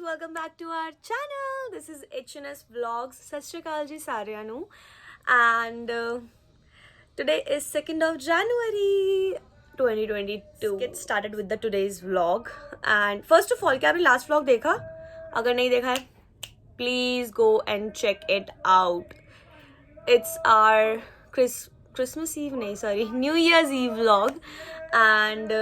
welcome back to our channel. This is HNS Vlogs. Sat Shri Akal ji ਸਾਰਿਆਂ ਨੂੰ and today is 2nd of January 2022. Get started with the today's vlog. And first of all, क्या आपने last vlog देखा? अगर नहीं देखा है, please go and check it out. It's our Christmas Eve, नहीं sorry, New Year's Eve vlog. And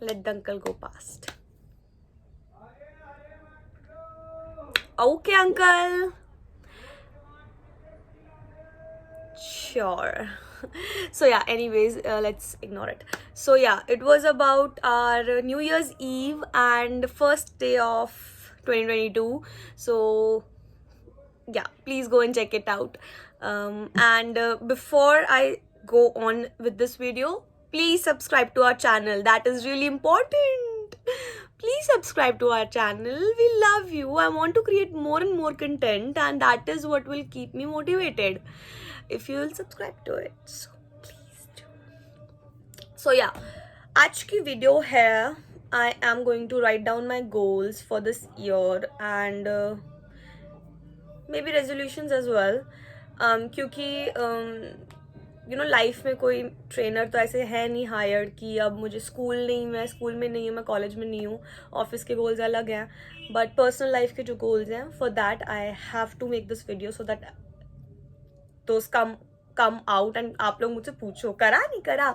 let the uncle go past. Okay, uncle. Sure. So yeah, anyways, let's ignore it. So yeah, it was about our New Year's Eve and first day of 2022. So yeah, please go and check it out. And before I go on with this video, please subscribe to our channel. That is really important. Please subscribe to our channel. We love you. I want to create more and more content, and that is what will keep me motivated. If you will subscribe to it, so please do. So yeah, आज की video है. I am going to write down my goals for this year and maybe resolutions as well. क्योंकि life में कोई trainer तो ऐसे है नहीं हायर्ड कि अब मुझे मैं स्कूल में नहीं हूँ, मैं कॉलेज में नहीं हूँ, ऑफिस के गोल्स अलग हैं, बट पर्सनल लाइफ के जो गोल्स हैं, for that I have to make this video so that those come out and आप लोग मुझसे पूछो करा नहीं करा,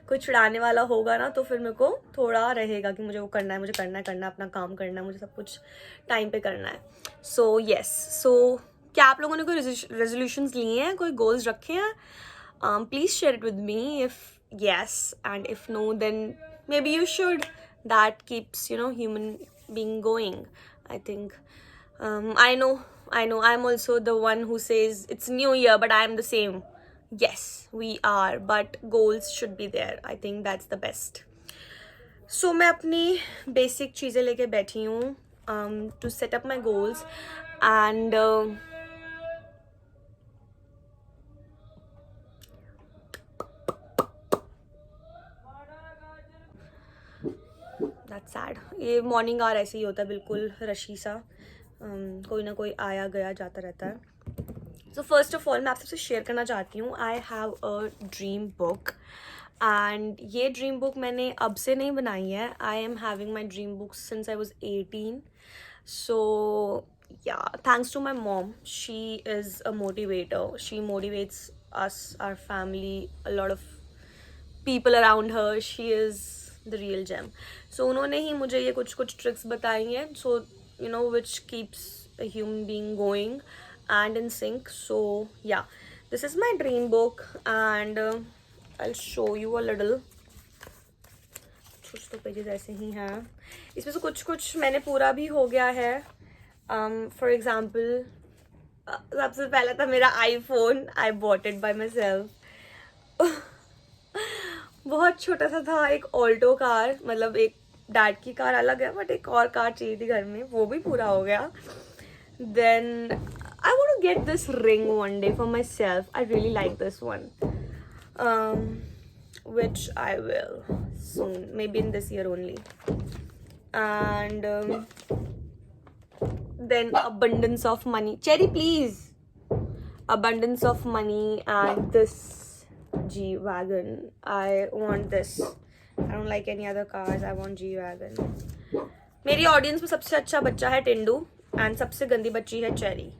कोई चिढ़ाने वाला होगा ना तो फिर मेरे को थोड़ा रहेगा कि मुझे वो करना है, मुझे करना है, अपना काम करना है, मुझे सब कुछ टाइम पे करना है. सो येस, सो क्या आप लोगों ने कोई रेजोल्यूशंस लिए हैं, कोई गोल्स रखे हैं? Please share it with me if yes, and if no, then maybe you should. That keeps human being going, I think. I know I'm also the one who says it's new year but I am the same. Yes, we are, but goals should be there. I think that's the best. So मैं अपनी basic चीज़ें लेके बैठी हूँ to set up my goals and that's sad. ये morning our ऐसे ही होता है, बिल्कुल रशी सा, कोई ना कोई आया गया जाता रहता है. सो फर्स्ट ऑफ ऑल मैं आप सबसे शेयर करना चाहती हूँ, I have a dream book and ये ड्रीम बुक मैंने अब से नहीं बनाई है. I am having my dream book since I was 18. So yeah, thanks to my mom. She is a motivator. She motivates us, our family, a lot of people around her. She is the real gem. So उन्होंने ही मुझे ये कुछ tricks बताई हैं, so which keeps a human being going and in sync. So yeah, this is my dream book and I'll show you a little. कुछ तो pages ऐसे ही हैं, इसमें से कुछ मैंने पूरा भी हो गया है. फॉर एग्जाम्पल सबसे पहला था मेरा iPhone. I bought it by my self. बहुत छोटा सा था, एक ऑल्टो कार, मतलब एक डैड की कार अलग है बट एक और कार चाहिए थी घर में, वो भी पूरा हो गया. Then I want to get this ring one day for myself. I really like this one, which I will soon, maybe in this year only. And then abundance of money. Cherry, please. Abundance of money and this G-Wagon. I want this. I don't like any other cars. I want G-Wagon. मेरी audience में सबसे अच्छा बच्चा है Tindu and सबसे गंदी बच्ची है Cherry.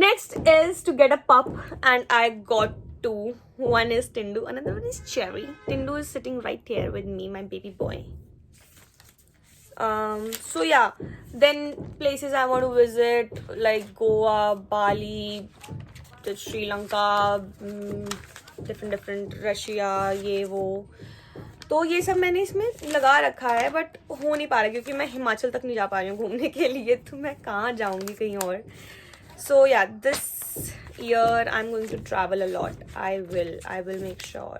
Next is to get a pup and I got two. One is Tindu, another one is Cherry. Tindu is sitting right here with me, my baby boy. So yeah, then places I want to visit like Goa, Bali, Sri Lanka, different Russia, ये वो. तो ये सब मैंने इसमें लगा रखा है बट हो नहीं पा रहा क्योंकि मैं हिमाचल तक नहीं जा पा रही हूँ घूमने के लिए, तो मैं कहाँ जाऊँगी कहीं और. So yeah, this year I'm going to travel a lot. I will make sure.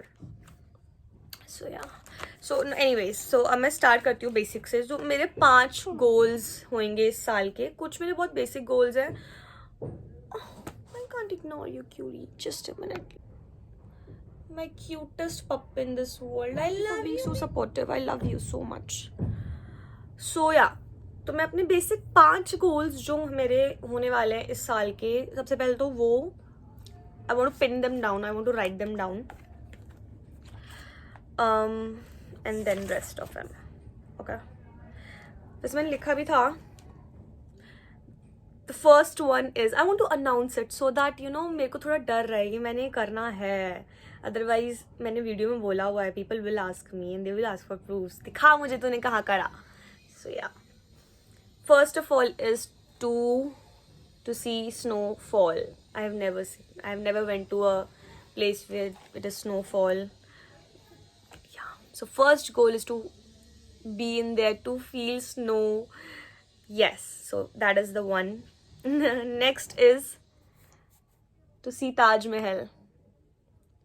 So yeah. So anyways, so अब मैं start करती हूँ बेसिक से. जो मेरे 5 गोल्स होंगे इस साल के, कुछ मेरे बहुत बेसिक गोल्स हैं. I can't ignore you, cutie. Just a minute. my cutest pup in this world. I love you. Being so supportive. I love you so much. So yeah, तो मैं अपने बेसिक 5 गोल्स जो मेरे होने वाले हैं इस साल के, सबसे पहले तो वो I want to pin them down. I want to write them down. And then rest of them. Okay. बस मैंने लिखा भी था. The first one is I want to announce it so that you know मेरे को थोड़ा डर रहे कि मैंने करना है. Otherwise मैंने वीडियो में बोला हुआ है, people will ask me and they will ask for proofs. दिखा मुझे तूने कहाँ करा. So yeah. First of all is to see snowfall. I have never went to a place where it is snowfall. Yeah. So first goal is to be in there to feel snow. Yes. So that is the one. Next is to see Taj Mahal.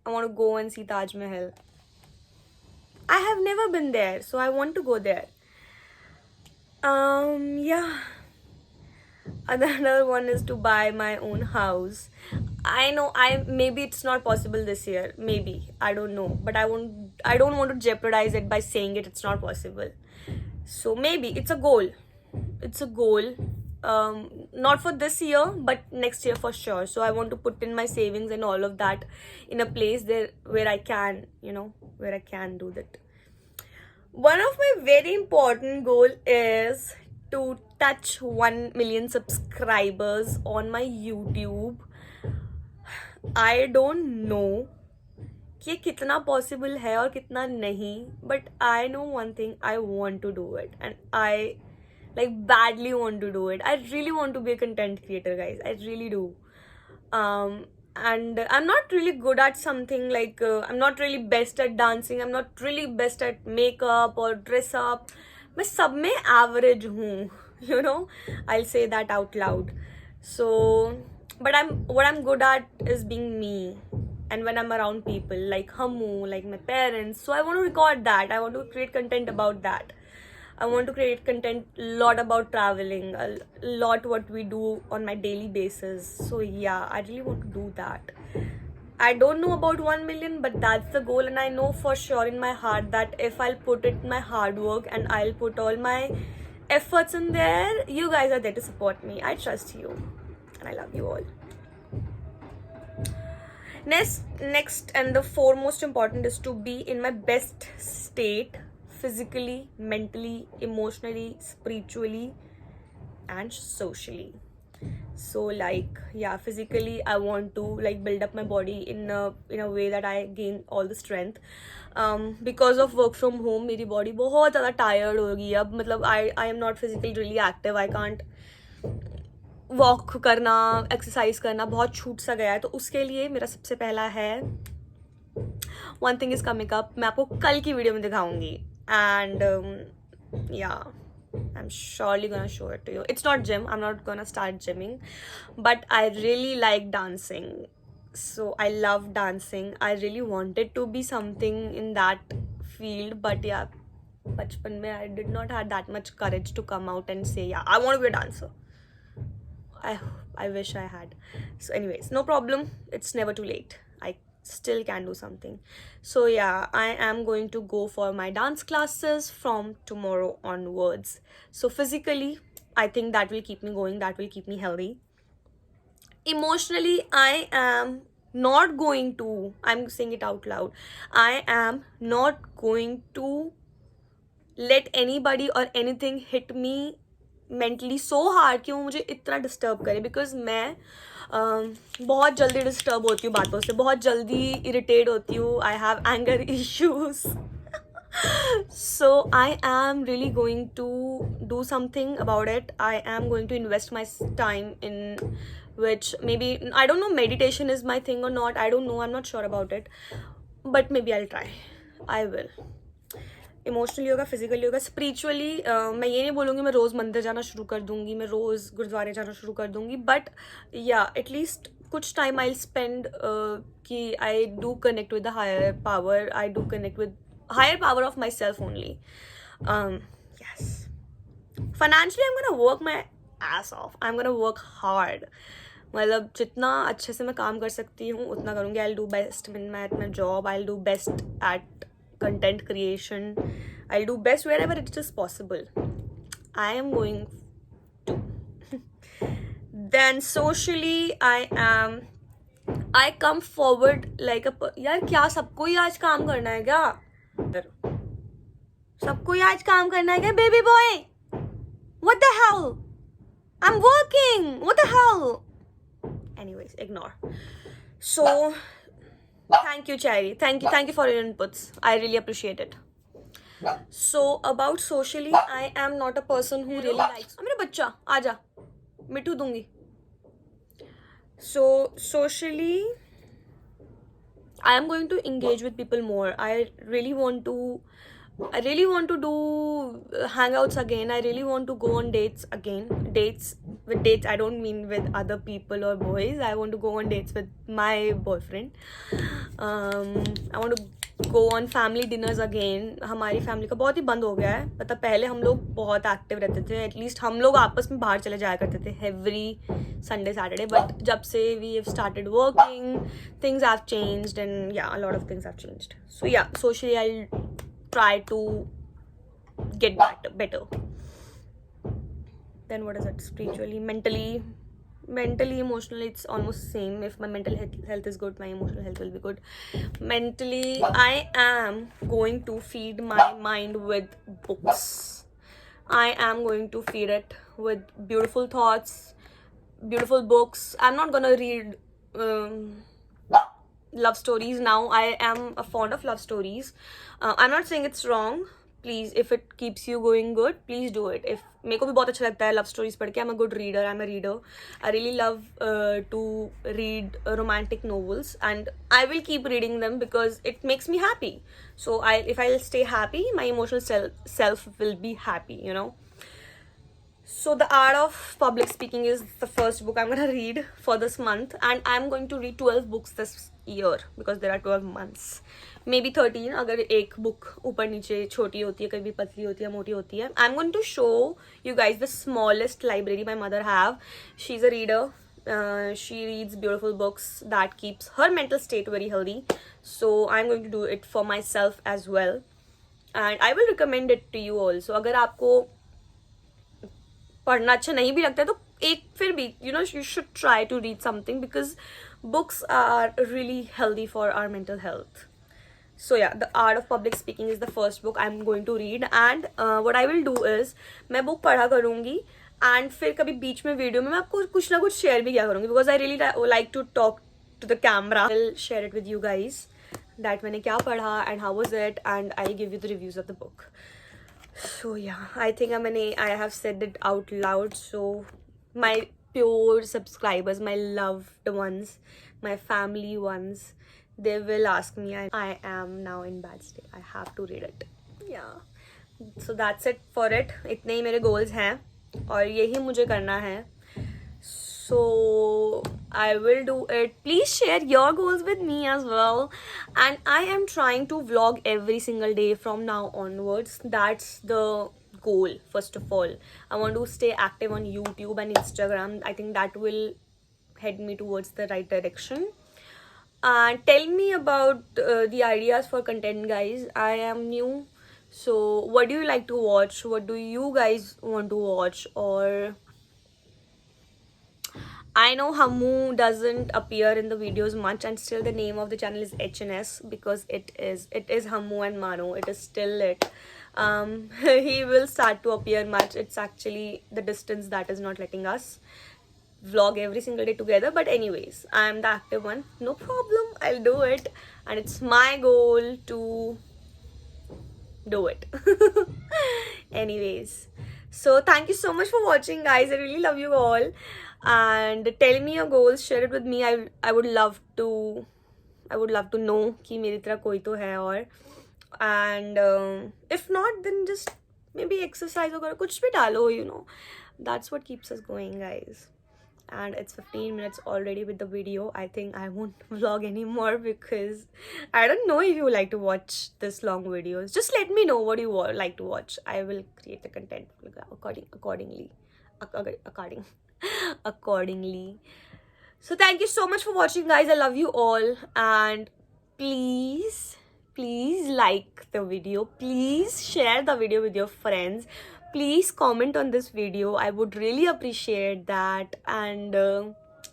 I want to go and see Taj Mahal. I have never been there, so I want to go there. Yeah. Another one is to buy my own house. I know maybe it's not possible this year. Maybe. I don't know. But I don't want to jeopardize it by saying it's not possible. So maybe it's a goal. It's a goal. Not for this year, but next year for sure. So I want to put in my savings and all of that in a place there where I can, where I can do that. One of my very important goal is to touch 1 million subscribers on my YouTube. I don't know कि कितना possible है और कितना नहीं, but I know one thing, I want to do it and I badly want to do it. I really want to be a content creator, guys. I really do. And I'm not really good at something I'm not really best at dancing. I'm not really best at makeup or dress up. मैं सब में average हूँ, I'll say that out loud. So, but what I'm good at is being me. And when I'm around people like Hamu, like my parents, so I want to record that. I want to create content about that. I want to create content a lot about traveling, a lot what we do on my daily basis. So yeah, I really want to do that. I don't know about 1 million, but that's the goal, and I know for sure in my heart that if I'll put it my hard work and I'll put all my efforts in there, you guys are there to support me. I trust you and I love you all. Next and the foremost important is to be in my best state, physically, mentally, emotionally, spiritually, and socially. So physically I want to build up my body in a way that I gain all the strength. Because of work from home मेरी body बहुत ज़्यादा tired हो गई अब, मतलब I am not physically really active. I can't walk करना, exercise करना बहुत छूट सा गया है. तो उसके लिए मेरा सबसे पहला है, one thing is coming up, मैं आपको कल की वीडियो में दिखाऊंगी. And yeah, I'm surely gonna show it to you. It's not gym. I'm not gonna start gymming, but I really like dancing. So I love dancing. I really wanted to be something in that field, but yeah, bachpan mein I did not have that much courage to come out and say, yeah, I want to be a dancer. I wish I had. So anyways, no problem. It's never too late. I still can do something. So yeah, I am going to go for my dance classes from tomorrow onwards. So physically, I think that will keep me going, that will keep me healthy. Emotionally, I am not going to, I'm saying it out loud, I am not going to let anybody or anything hit me mentally so hard कि वो मुझे इतना disturb करे, because मैं बहुत जल्दी disturb होती हूँ बातों से, बहुत जल्दी इरिटेट होती हूँ. I have anger issues. So I am really going to do something about it. I am going to invest my time in which maybe, I don't know, meditation is my thing or not. I don't know. I'm not sure about it. But maybe I'll try. I will. Emotionally होगा, physically होगा, spiritually मैं ये नहीं बोलूँगी मैं रोज़ मंदिर जाना शुरू कर दूँगी, मैं रोज़ गुरुद्वारे जाना शुरू कर दूँगी, बट या एटलीस्ट कुछ टाइम आई स्पेंड कि I do connect with the higher power, I do connect with higher power of myself only. Yes, financially I'm gonna work my ass off. I'm gonna work hard. मतलब जितना अच्छे से मैं काम कर सकती हूँ उतना करूँगी. I'll do best in my job. I'll do best at content creation. I'll do best wherever it is possible. I am going to. Then socially I come forward like a यार क्या सबको ही आज काम करना है क्या? सबको ही आज काम करना है क्या? Baby boy, what the hell? I'm working. What the hell? Anyways, ignore. So, thank you, Cherry. Thank you for your inputs. I really appreciate it. So, about socially, I am not a person who really likes. मेरा बच्चा, आजा, मिठू दूंगी. So, socially, I am going to engage with people more. I really want to do hangouts again. I really want to go on dates again. With dates, I don't mean with other people or boys. I want to go on dates with my boyfriend. I want to go on family dinners again. हमारी family का बहुत ही बंद हो गया है. मतलब पहले हम लोग बहुत एक्टिव रहते थे. एटलीस्ट हम लोग आपस में बाहर चले जाया करते थे एवरी Sunday, Saturday. But जब से we have started working, things have changed, and yeah, a lot of things have changed. So yeah, socially I'll try to get better. Then what is it? Spiritually, mentally, emotionally, it's almost same. If my mental health is good, my emotional health will be good. Mentally, I am going to feed my mind with books. I am going to feed it with beautiful thoughts, beautiful books. I'm not gonna read love stories now. I am a fond of love stories. I'm not saying it's wrong. Please, if it keeps you going good, please do it. If मेरे को भी बहुत अच्छा लगता है love stories पढ़ के. I'm a good reader. I'm a reader. I really love to read romantic novels, and I will keep reading them because it makes me happy. So if I'll stay happy, my emotional self will be happy, you know. So The Art of Public Speaking is the first book I'm gonna read for this month, and I'm going to read 12 books this year because there are 12 months. Maybe 13 अगर एक book ऊपर नीचे छोटी होती है, कभी पतली होती है, मोटी होती है. I'm going to show you guys the smallest library my mother have. She's a reader. She reads beautiful books that keeps her mental state very healthy. So I'm going to do it for myself as well, and I will recommend it to you also. अगर आपको पढ़ना अच्छा नहीं भी लगता है तो एक फिर भी you should try to read something because books are really healthy for our mental health. So yeah, The Art of Public Speaking is the first book I'm going to read, and what I will do is मैं book पढ़ा करूँगी and फिर कभी बीच में video में मैं आपको कुछ ना कुछ शेयर भी किया करूँगी because I really like to talk to the camera. I'll share it with you guys that मैंने क्या पढ़ा and how was it, and I give you the reviews of the book. So yeah, I think I have said it out loud. So my pure subscribers, my loved ones, my family ones, they will ask me. I am now in bad state. I have to read it. Yeah. So that's it for it. इतने ही मेरे goals हैं और यही मुझे करना है. So I will do it. Please share your goals with me as well. And I am trying to vlog every single day from now onwards. That's the goal, first of all. I want to stay active on YouTube and Instagram. I think that will head me towards the right direction. Tell me about the ideas for content, guys. I am new. So what do you like to watch? What do you guys want to watch? Or I know Hammu doesn't appear in the videos much, and still the name of the channel is HNS because it is Hammu and Mano. It is still it. He will start to appear much. It's actually the distance that is not letting us vlog every single day together. But anyways, I am the active one. No problem. I'll do it, and it's my goal to do it. Anyways, so thank you so much for watching, guys. I really love you all. And tell me your goals, share it with me. I would love to know कि मेरी तरह कोई तो है और, and if not, then just maybe exercise वगैरह कुछ भी डालो, that's what keeps us going, guys. And it's 15 minutes already with the video. I think I won't vlog anymore because I don't know if you like to watch this long videos. Just let me know what you like to watch. I will create the content accordingly. So thank you so much for watching, guys. I love you all, and please like the video, please share the video with your friends, please comment on this video. I would really appreciate that. And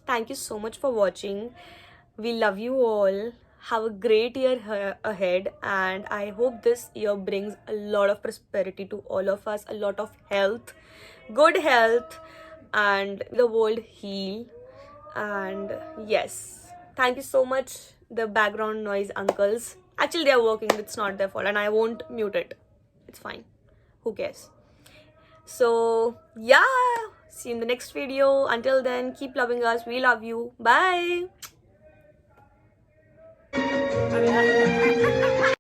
thank you so much for watching. We love you all. Have a great year ahead, and I hope this year brings a lot of prosperity to all of us, a lot of health, good health, and the world heal. And yes, thank you so much. The background noise uncles, actually they are working, it's not their fault, and I won't mute it, it's fine, who cares. So yeah, see you in the next video. Until then, keep loving us. We love you. Bye.